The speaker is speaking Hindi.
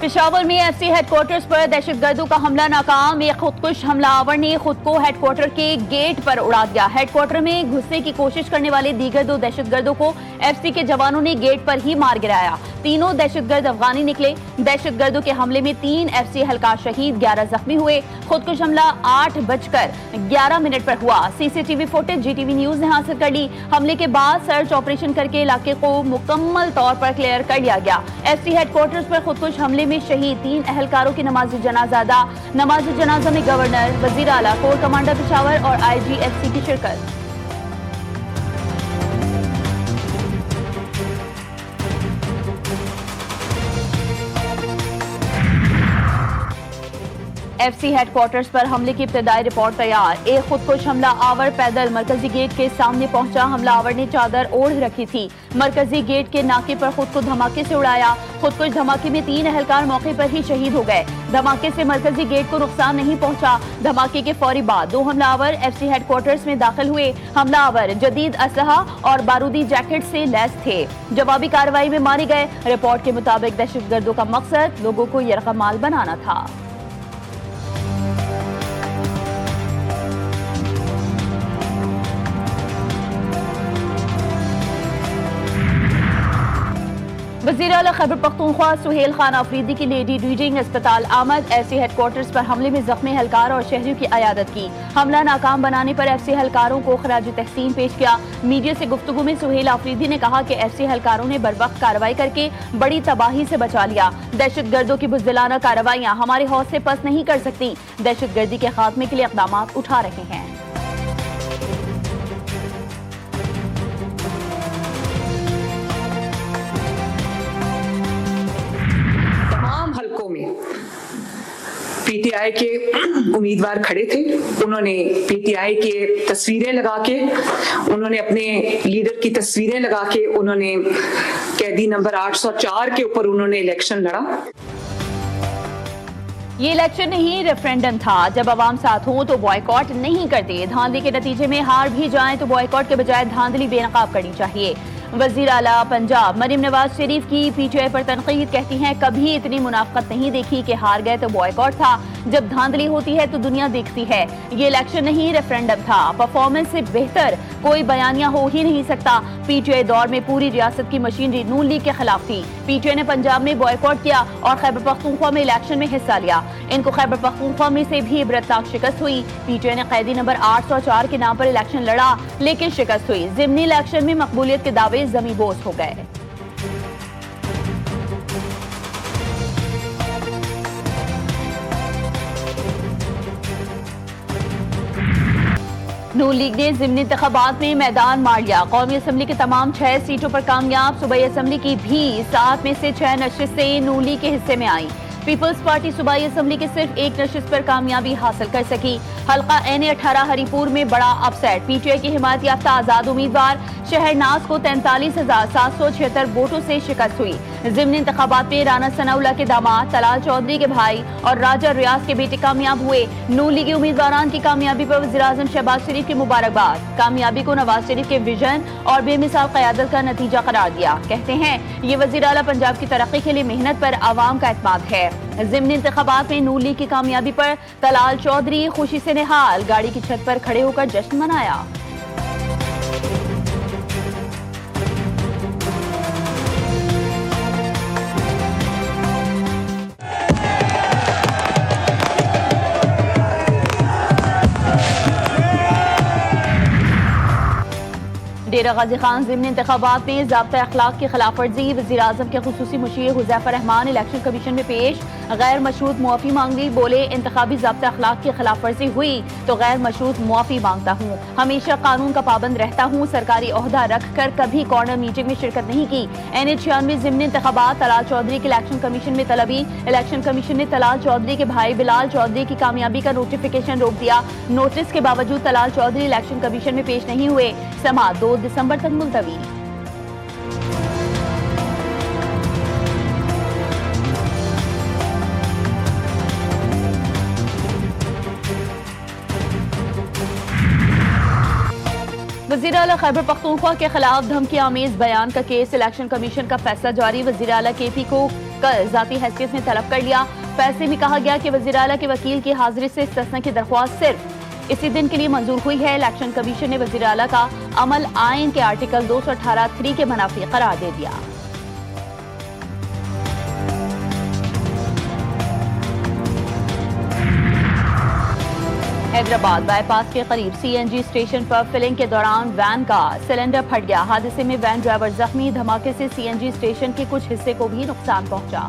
पेशावर में एफसी हेडक्वार्टर्स पर दहशतगर्दों का हमला नाकाम। एक खुदकुश हमलावर ने खुद को हेडक्वार्टर के गेट पर उड़ा दिया। हेडक्वार्टर में घुसने की कोशिश करने वाले दीगर 2 दहशतगर्दों को एफसी के जवानों ने गेट पर ही मार गिराया। तीनों दहशतगर्द अफगानी निकले। दहशतगर्दों के हमले में 3 एफसी एहलकार शहीद, 11 जख्मी हुए। खुदकुश हमला 8:11 पर हुआ। सीसीटीवी फुटेज जीटीवी न्यूज ने हासिल कर ली। हमले के बाद सर्च ऑपरेशन करके इलाके को मुकम्मल तौर पर क्लियर कर लिया गया। एफसी हेडक्वार्टर्स पर खुदकुश हमले में शहीद 3 एहलकारों की नमाज जनाजा अदा। नमाज जनाजा में गवर्नर, वजीर आला, कोर कमांडर पेशावर और आईजीएफसी की शिरकत। एफसी हेडक्वार्टर्स पर हमले की इब्तदाई रिपोर्ट तैयार। एक खुदकुश हमला आवर पैदल मरकजी गेट के सामने पहुंचा। हमलावर ने चादर ओढ़ रखी थी। मरकजी गेट के नाके पर खुद को धमाके से उड़ाया। खुदकुश धमाके में 3 एहलकार मौके पर ही शहीद हो गए। धमाके से मरकजी गेट को नुकसान नहीं पहुंचा। धमाके के फौरी बाद 2 हमलावर एफसी हेडक्वार्टर्स में दाखिल हुए। हमलावर जदीद असलहा और बारूदी जैकेट से लैस थे। जवाबी कार्रवाई में मारे गए। रिपोर्ट के मुताबिक दहशतगर्दों का मकसद लोगों को यरगमाल बनाना था। वज़ीर आला खैबर पख्तूनख्वा सुहेल खान आफरीदी की लेडी रीडिंग अस्पताल आमद। एफसी हेडक्वार्टर्स पर हमले में जख्मी एहलकार और शहरियों की अयादत की। हमला नाकाम बनाने पर एफसी एहलकारों को खराज तहसीन पेश किया। मीडिया से गुफ्तगू में सुहेल आफरीदी ने कहा कि एफसी एहलकारों ने बरवक्त कार्रवाई करके बड़ी तबाही से बचा लिया। दहशतगर्दों की बुज़दिलाना कार्रवाइयां हमारे हौसले पस्त नहीं कर सकती। दहशतगर्दी के खात्मे के लिए इक़दाम उठा रहे हैं। पीटीआई के उम्मीदवार खड़े थे। उन्होंने पीटीआई के तस्वीरें लगा के, उन्होंने अपने लीडर की तस्वीरें लगा के, उन्होंने कैदी नंबर 804 के ऊपर उन्होंने इलेक्शन लड़ा। ये इलेक्शन नहीं, रेफरेंडम था। जब अवाम साथ हो तो बॉयकॉट नहीं करते। धांधली के नतीजे में हार भी जाएं तो बॉयकॉट के बजाय धांधली बेनकाब करनी चाहिए। वजीर आला पंजाब मरीम नवाज शरीफ की पीटीआई पर तनकीद, कहती हैं कभी इतनी मुनाफकत नहीं देखी कि हार गए तो बॉयकॉट था। जब धांधली होती है तो दुनिया देखती है। ये इलेक्शन नहीं, रेफरेंडम था। परफॉर्मेंस से बेहतर कोई बयानिया हो ही नहीं सकता। पीटीआई दौर में पूरी रियासत की मशीनरी नून लीग के खिलाफ थी। पीटीआई ने पंजाब में बॉयकॉट किया और खैबर पख्तूनख्वा में इलेक्शन में हिस्सा लिया। इनको खैबर पख्तूनख्वा में से भी इबरतनाक शिकस्त हुई। पीटीआई ने कैदी नंबर 804 के नाम पर इलेक्शन लड़ा, लेकिन शिकस्त हुई। ज़िमनी इलेक्शन में मकबूलियत के दावे जमी बोझ हो गए। नून लीग ने ज़िमनी इंतखाबात में मैदान मार लिया। कौमी असम्बली के तमाम 6 सीटों पर कामयाब। सूबाई असम्बली की भी 7 में से 6 नशिस्तें नून लीग के हिस्से में आई। पीपल्स पार्टी सूबाई असम्बली के सिर्फ 1 नशिस्त पर कामयाबी हासिल कर सकी। हल्का NA18 हरीपुर में बड़ा अपसेट। पीटीआई की हिमायत याफ्ता आजाद उम्मीदवार शहरनाज को 43,776 वोटों से शिकस्त हुई। ज़िमनी इंतखाबात में राना सनाउल्लाह के दामाद तलाल चौधरी के भाई और राजा रियाज के बेटे कामयाब हुए। नून लीगी उम्मीदवारान की कामयाबी पर वज़ीर आज़म शहबाज शरीफ की मुबारकबाद। कामयाबी को नवाज शरीफ के विजन और बेमिसाल क़यादत का नतीजा करार दिया। कहते हैं ये वज़ीर आला पंजाब की तरक्की के लिए मेहनत पर आवाम का एतमाद है। ज़िमनी इंतखाबात में नून लीग की कामयाबी पर तलाल चौधरी खुशी से निहाल, गाड़ी की छत पर खड़े होकर जश्न मनाया। डेरा गाजी खान ज़िमनी इंतखाबात में ज़ाब्ता अखलाक की खिलाफ वर्जी। वज़ीर आज़म के खुसूसी मुशीर हुज़ैफा रहमान इलेक्शन कमीशन में पेश, गैर मशरूत मुआफ़ी मांगी। बोले इंतखाबी ज़ाब्ता अखलाक की खिलाफ वर्जी हुई तो गैर मशरूत मुआफ़ी मांगता हूँ। हमेशा कानून का पाबंद रहता हूँ। सरकारी ओहदा रख कर कभी कॉर्नर मीटिंग में शिरकत नहीं की। NA96 ज़िमनी इंतखाबात तलाल चौधरी के इलेक्शन कमीशन में तलबी। इलेक्शन कमीशन ने तलाल चौधरी के भाई बिलाल चौधरी की कामयाबी का नोटिफिकेशन रोक दिया। नोटिस के बावजूद तलाल चौधरी इलेक्शन कमीशन में पेश नहीं हुए। समाअत 2 दिसंबर तक मुलतवी। वज़ीर आला खैबर पख्तूनख्वा के खिलाफ धमकी आमेज बयान का केस, इलेक्शन कमीशन का फैसला जारी। वज़ीर आला KP को कल जाती हैसियत में तलब कर लिया। फैसले में कहा गया कि वज़ीर आला के वकील की हाजिरी से इस्तिस्ना की दरख्वास्त सिर्फ इसी दिन के लिए मंजूर हुई है। इलेक्शन कमीशन ने वज़ीर आला का अमल आइन के आर्टिकल 218(3) के मुनाफी करार दे दिया। हैदराबाद बाईपास के करीब सीएनजी स्टेशन पर फिलिंग के दौरान वैन का सिलेंडर फट गया। हादसे में वैन ड्राइवर जख्मी। धमाके से सीएनजी स्टेशन के कुछ हिस्से को भी नुकसान पहुंचा।